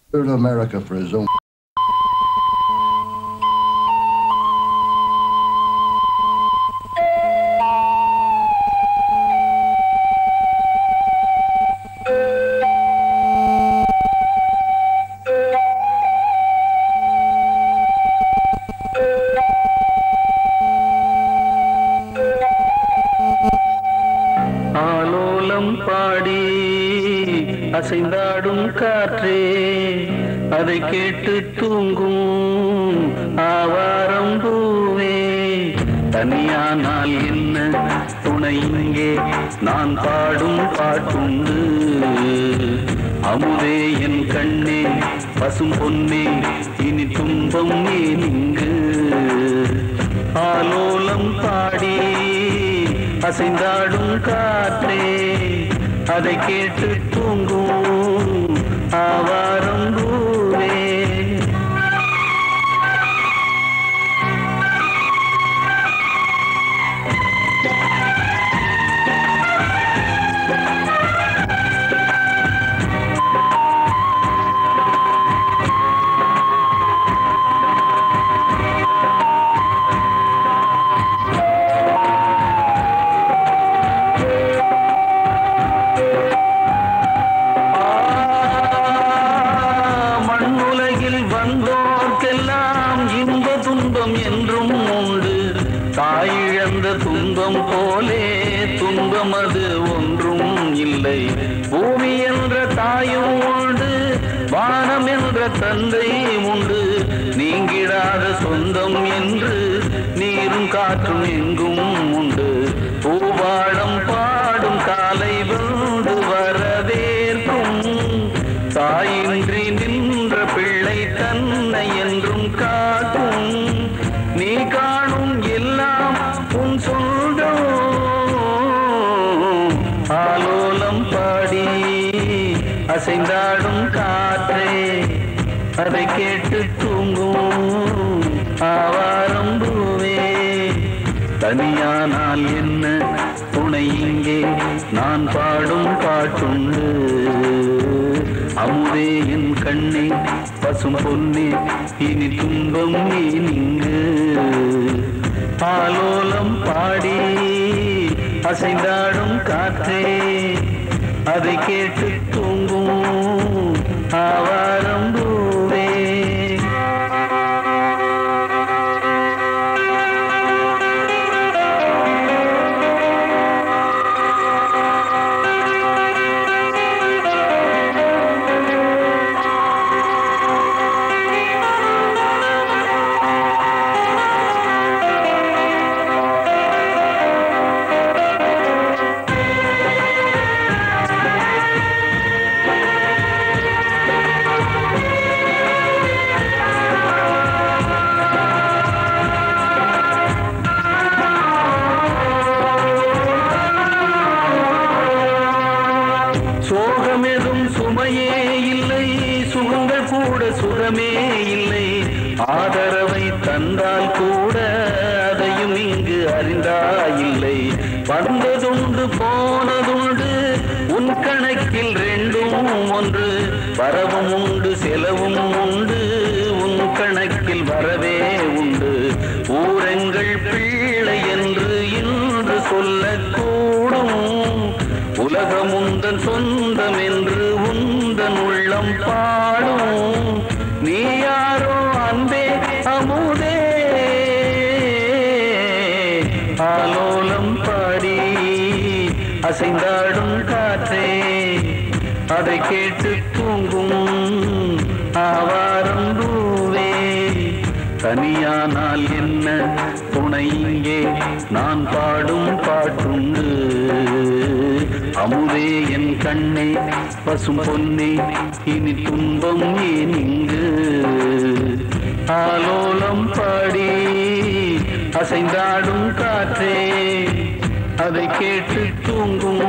to America for his own. ஆலோலம் பாடி அசைந்தாடும் காற்றே அதை கேட்டு தூங்கும் ஆவாரம் பூவே தனியானால் என்ன துணை இங்கே நான் பாடும் பாட்டுண்டு அமுதே என் கண்ணே பசும் பொன்னே இனி துன்பம் ஏன் இங்கு ஆலோலம் பாடி அசைந்தாடும் காற்றே அதை கேட்டு தூங்கும் ஆவாரம் பூவே வந்தோர்க்கெல்லாம் இன்ப துன்பம் என்றும் உண்டு தாயிழந்த துன்பம் போலே துன்பம் அது ஒன்றும் இல்லை பூமி என்ற தாயும் உண்டு வானம் என்ற தந்தை உண்டு நீங்கிடாத சொந்தம் என்று நீரும் காற்றும் எங்கும் உண்டு பூவாடம் பாடும் காலை வந்து வரவேற்கும் தாயின்றி நின்ற பிள்ளை தன்னை என்றும் காட்டும் நீ காணும் எல்லாம் உன் சொந்தம் ஆலோலம் பாடி அசைந்தாடும் காற்றே அதை கேட்டு தூங்கும் ஆவாரம் பூவே தனியானால் என்ன துணை இங்கே நான் பாடும் பாட்டுண்டு அமுதே என் கண்ணே பசும் பொன்னே இனி துன்பம் ஏன் இங்கு ஆலோலம் பாடி அசைந்தாடும் காற்றே அதை கேட்டு தூங்கும் ஆவாரம் பூவே சோகமெதும் சுமையே இல்லை சுகங்கள் கூட சுகமே இல்லை ஆதரவை தந்தால் கூட அதையும் இங்கு அறிந்தாயில்லை வந்ததுண்டு போனதுண்டு உன் கணக்கில் ரெண்டும் ஒன்று வரவும் உண்டு செலவும் உண்டு உன் கணக்கில் வரவே உண்டு ஊரெங்கள் பிள்ளை என்று இன்று சொல்லக்கூடும் உலகம் உந்தன் சொந்தம் என்று உந்தன் உள்ளம் பாடும் நீ யாரோ அன்பே அமுதே ஆலோலம் பாடி அசைந்தாடும் காற்றே அதை கேட்டு தூங்கும் ஆவாரம் பூவே தனியானால் என்ன துணை இங்கே நான் பாடும் பாட்டுண்டு அமுதே என் கண்ணே பசும் பொன்னே இனி துன்பம் ஏன் இங்கு ஆலோலம் பாடி அசைந்தாடும் காற்றே அதை கேட்டு தூங்கும்